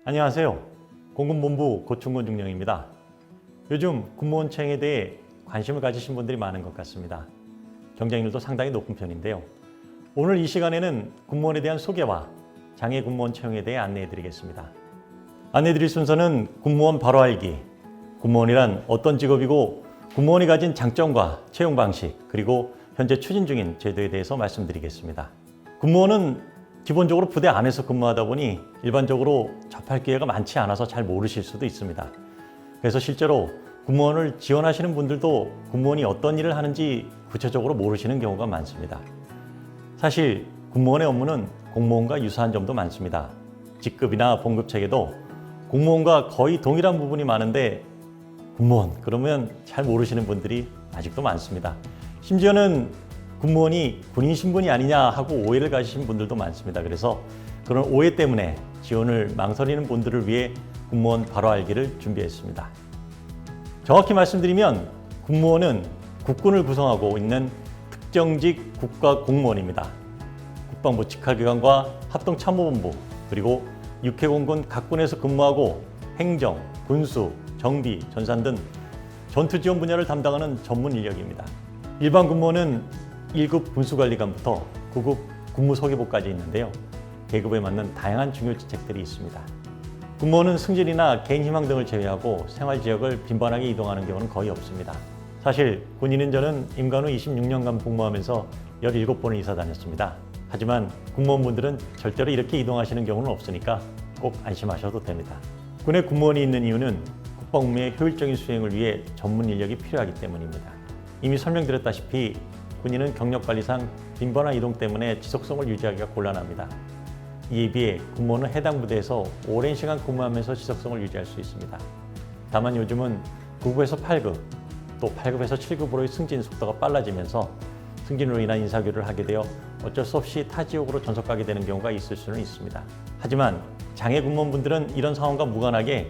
안녕하세요. 공군본부 고충곤 중령입니다. 요즘 군무원 채용에 대해 관심을 가지신 분들이 많은 것 같습니다. 경쟁률도 상당히 높은 편인데요. 오늘 이 시간에는 군무원에 대한 소개와 장애 군무원 채용에 대해 안내해 드리겠습니다. 안내 드릴 순서는 군무원 바로 알기, 군무원이란 어떤 직업이고 군무원이 가진 장점과 채용 방식, 그리고 현재 추진 중인 제도에 대해서 말씀드리겠습니다. 군무원은 기본적으로 부대 안에서 근무하다 보니 일반적으로 접할 기회가 많지 않아서 잘 모르실 수도 있습니다. 그래서 실제로 군무원을 지원하시는 분들도 군무원이 어떤 일을 하는지 구체적으로 모르시는 경우가 많습니다. 사실 군무원의 업무는 공무원과 유사한 점도 많습니다. 직급이나 봉급 체계도 공무원과 거의 동일한 부분이 많은데 군무원 그러면 잘 모르시는 분들이 아직도 많습니다. 심지어는 군무원이 군인 신분이 아니냐 하고 오해를 가지신 분들도 많습니다. 그래서 그런 오해 때문에 지원을 망설이는 분들을 위해 군무원 바로 알기를 준비했습니다. 정확히 말씀드리면 군무원은 국군을 구성하고 있는 특정직 국가공무원입니다. 국방부 직할기관과 합동참모본부 그리고 육해공군 각 군에서 근무하고 행정, 군수, 정비, 전산 등 전투지원 분야를 담당하는 전문 인력입니다. 일반 군무원은 1급 군수관리관부터 9급 군무서기부까지 있는데요. 계급에 맞는 다양한 중요 직책들이 있습니다. 군무원은 승진이나 개인 희망 등을 제외하고 생활지역을 빈번하게 이동하는 경우는 거의 없습니다. 사실 군인인 저는 임관 후 26년간 복무하면서 17번을 이사 다녔습니다. 하지만 군무원분들은 절대로 이렇게 이동하시는 경우는 없으니까 꼭 안심하셔도 됩니다. 군에 군무원이 있는 이유는 국방 업무의 효율적인 수행을 위해 전문 인력이 필요하기 때문입니다. 이미 설명드렸다시피 군인은 경력관리상 빈번한 이동 때문에 지속성을 유지하기가 곤란합니다. 이에 비해 군무원은 해당 부대에서 오랜 시간 근무하면서 지속성을 유지할 수 있습니다. 다만 요즘은 9급에서 8급, 또 8급에서 7급으로의 승진 속도가 빨라지면서 승진으로 인한 인사교류를 하게 되어 어쩔 수 없이 타 지역으로 전속가게 되는 경우가 있을 수는 있습니다. 하지만 장애 군무원분들은 이런 상황과 무관하게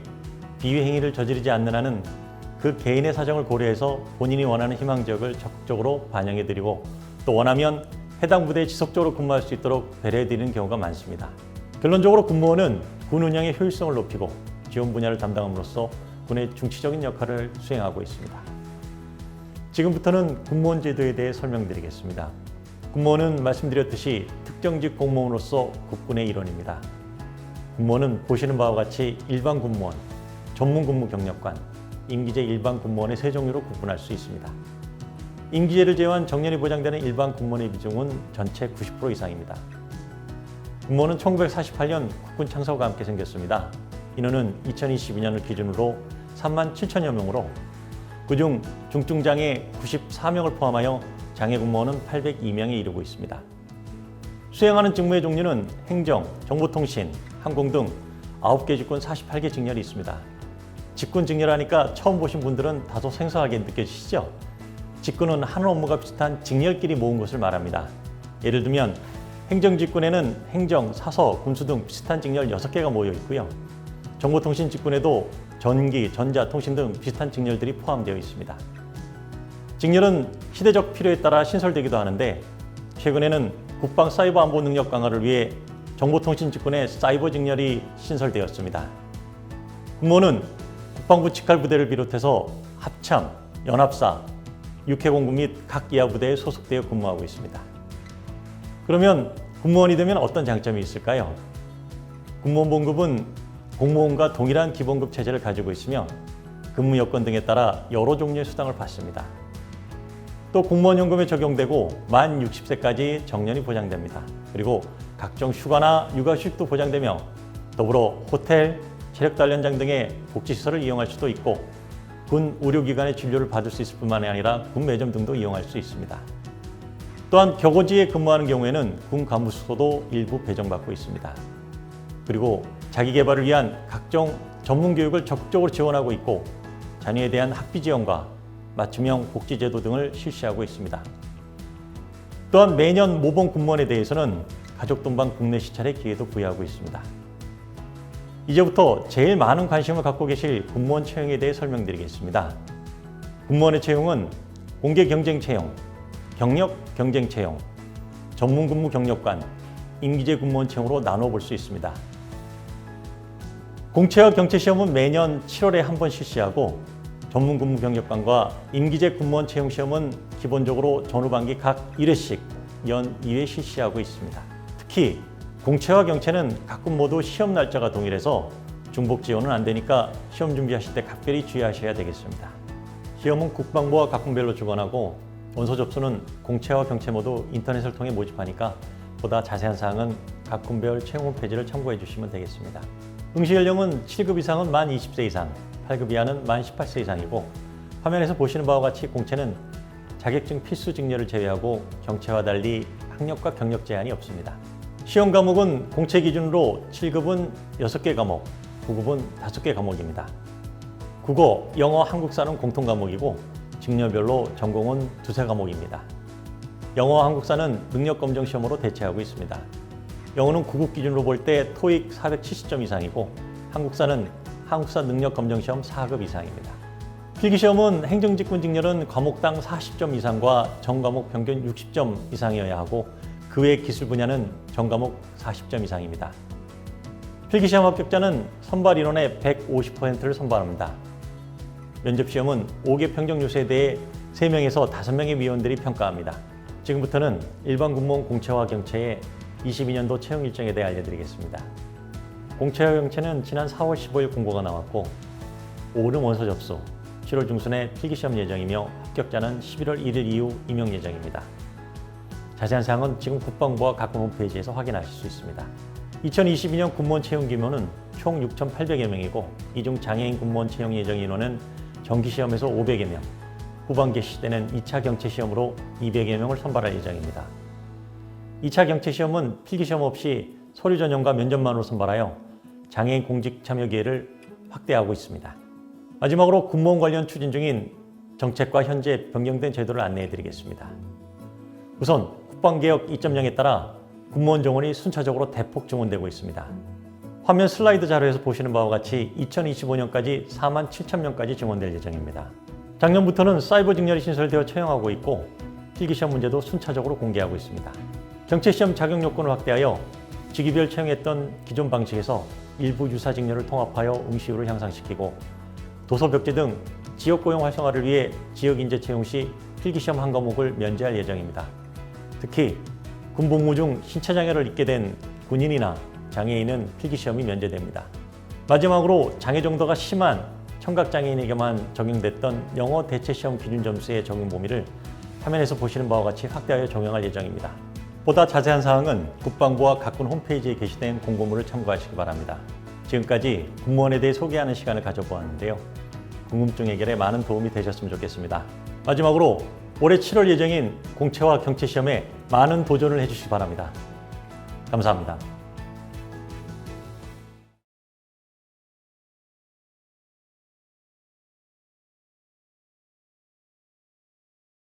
비위 행위를 저지르지 않는 한은 그 개인의 사정을 고려해서 본인이 원하는 희망 지역을 적극적으로 반영해드리고 또 원하면 해당 부대에 지속적으로 근무할 수 있도록 배려해드리는 경우가 많습니다. 결론적으로 군무원은 군 운영의 효율성을 높이고 지원 분야를 담당함으로써 군의 중추적인 역할을 수행하고 있습니다. 지금부터는 군무원 제도에 대해 설명드리겠습니다. 군무원은 말씀드렸듯이 특정직 공무원으로서 국군의 일원입니다. 군무원은 보시는 바와 같이 일반 군무원, 전문 군무 경력관, 임기제 일반 군무원의 세 종류로 구분할 수 있습니다. 임기제를 제외한 정년이 보장되는 일반 군무원의 비중은 전체 90% 이상입니다. 군무원은 1948년 국군 창설과 함께 생겼습니다. 인원은 2022년을 기준으로 3만 7천여 명으로 그중 중증장애 94명을 포함하여 장애 군무원은 802명에 이르고 있습니다. 수행하는 직무의 종류는 행정, 정보통신, 항공 등 9개 직군 48개 직렬이 있습니다. 직군 직렬하니까 처음 보신 분들은 다소 생소하게 느껴지시죠? 직군은 하는 업무가 비슷한 직렬끼리 모은 것을 말합니다. 예를 들면 행정직군에는 행정, 사서, 군수 등 비슷한 직렬 6개가 모여 있고요. 정보통신 직군에도 전기, 전자, 통신 등 비슷한 직렬들이 포함되어 있습니다. 직렬은 시대적 필요에 따라 신설되기도 하는데 최근에는 국방 사이버 안보 능력 강화를 위해 정보통신 직군의 사이버 직렬이 신설되었습니다. 군무원은 국방부 직할부대를 비롯해서 합참, 연합사, 육해공군 및 각 이하부대에 소속되어 근무하고 있습니다. 그러면 군무원이 되면 어떤 장점이 있을까요? 군무원 봉급은 공무원과 동일한 기본급 체제를 가지고 있으며 근무 여건 등에 따라 여러 종류의 수당을 받습니다. 또 공무원연금에 적용되고 만 60세까지 정년이 보장됩니다. 그리고 각종 휴가나 육아휴직도 보장되며 더불어 호텔, 체력단련장 등의 복지시설을 이용할 수도 있고 군 의료기관의 진료를 받을 수 있을 뿐만 아니라 군 매점 등도 이용할 수 있습니다. 또한 격오지에 근무하는 경우에는 군 간부수소도 일부 배정받고 있습니다. 그리고 자기개발을 위한 각종 전문교육을 적극적으로 지원하고 있고 자녀에 대한 학비 지원과 맞춤형 복지제도 등을 실시하고 있습니다. 또한 매년 모범 군무원에 대해서는 가족동반 국내 시찰의 기회도 부여하고 있습니다. 이제부터 제일 많은 관심을 갖고 계실 군무원 채용에 대해 설명드리겠습니다. 군무원의 채용은 공개 경쟁 채용, 경력 경쟁 채용, 전문근무 경력관, 임기제 군무원 채용으로 나눠 볼 수 있습니다. 공채와 경채 시험은 매년 7월에 한 번 실시하고 전문근무 경력관과 임기제 군무원 채용 시험은 기본적으로 전후반기 각 1회씩 연 2회 실시하고 있습니다. 특히 공채와 경채는 각군 모두 시험 날짜가 동일해서 중복 지원은 안 되니까 시험 준비하실 때 각별히 주의하셔야 되겠습니다. 시험은 국방부와 각군별로 주관하고 원서 접수는 공채와 경채 모두 인터넷을 통해 모집하니까 보다 자세한 사항은 각군별 채용 홈페이지를 참고해 주시면 되겠습니다. 응시 연령은 7급 이상은 만 20세 이상, 8급 이하는 만 18세 이상이고 화면에서 보시는 바와 같이 공채는 자격증 필수 증여를 제외하고 경채와 달리 학력과 경력 제한이 없습니다. 시험 과목은 공채 기준으로 7급은 6개 과목, 9급은 5개 과목입니다. 국어, 영어, 한국사는 공통 과목이고 직렬별로 전공은 2세 과목입니다. 영어와 한국사는 능력검정 시험으로 대체하고 있습니다. 영어는 구급 기준으로 볼 때 토익 470점 이상이고 한국사는 한국사 능력검정 시험 4급 이상입니다. 필기시험은 행정직군 직렬은 과목당 40점 이상과 전과목 평균 60점 이상이어야 하고 그 외 기술 분야는 전과목 40점 이상입니다. 필기시험 합격자는 선발 인원의 150%를 선발합니다. 면접시험은 5개 평정 요소에 대해 3명에서 5명의 위원들이 평가합니다. 지금부터는 일반 군무원 공채와 경채의 22년도 채용 일정에 대해 알려드리겠습니다. 공채와 경채는 지난 4월 15일 공고가 나왔고 5월은 원서 접수, 7월 중순에 필기시험 예정이며 합격자는 11월 1일 이후 임용 예정입니다. 자세한 사항은 지금 국방부와 각군 홈페이지에서 확인하실 수 있습니다. 2022년 군무원 채용 규모는 총 6,800여 명이고 이 중 장애인 군무원 채용 예정 인원은 정기시험에서 500여 명, 후반기 시대는 2차 경채 시험으로 200여 명을 선발할 예정입니다. 2차 경채 시험은 필기시험 없이 서류 전형과 면접만으로 선발하여 장애인 공직 참여 기회를 확대하고 있습니다. 마지막으로 군무원 관련 추진 중인 정책과 현재 변경된 제도를 안내해 드리겠습니다. 우선 국방개혁 2.0에 따라 군무원 정원이 순차적으로 대폭 증원되고 있습니다. 화면 슬라이드 자료에서 보시는 바와 같이 2025년까지 4만 7천 명까지 증원될 예정입니다. 작년부터는 사이버 직렬이 신설되어 채용하고 있고 필기시험 문제도 순차적으로 공개하고 있습니다. 경채시험 자격 요건을 확대하여 직위별 채용했던 기존 방식에서 일부 유사 직렬을 통합하여 응시율을 향상시키고 도서벽제 등 지역 고용 활성화를 위해 지역 인재 채용 시 필기시험 한 과목을 면제할 예정입니다. 특히 군복무 중 신체 장애를 입게 된 군인이나 장애인은 필기시험이 면제됩니다. 마지막으로 장애 정도가 심한 청각장애인에게만 적용됐던 영어 대체시험 기준 점수의 적용 범위를 화면에서 보시는 바와 같이 확대하여 적용할 예정입니다. 보다 자세한 사항은 국방부와 각군 홈페이지에 게시된 공고문을 참고하시기 바랍니다. 지금까지 군무원에 대해 소개하는 시간을 가져보았는데요. 궁금증 해결에 많은 도움이 되셨으면 좋겠습니다. 마지막으로 올해 7월 예정인 공채와 경채 시험에 많은 도전을 해주시기 바랍니다. 감사합니다.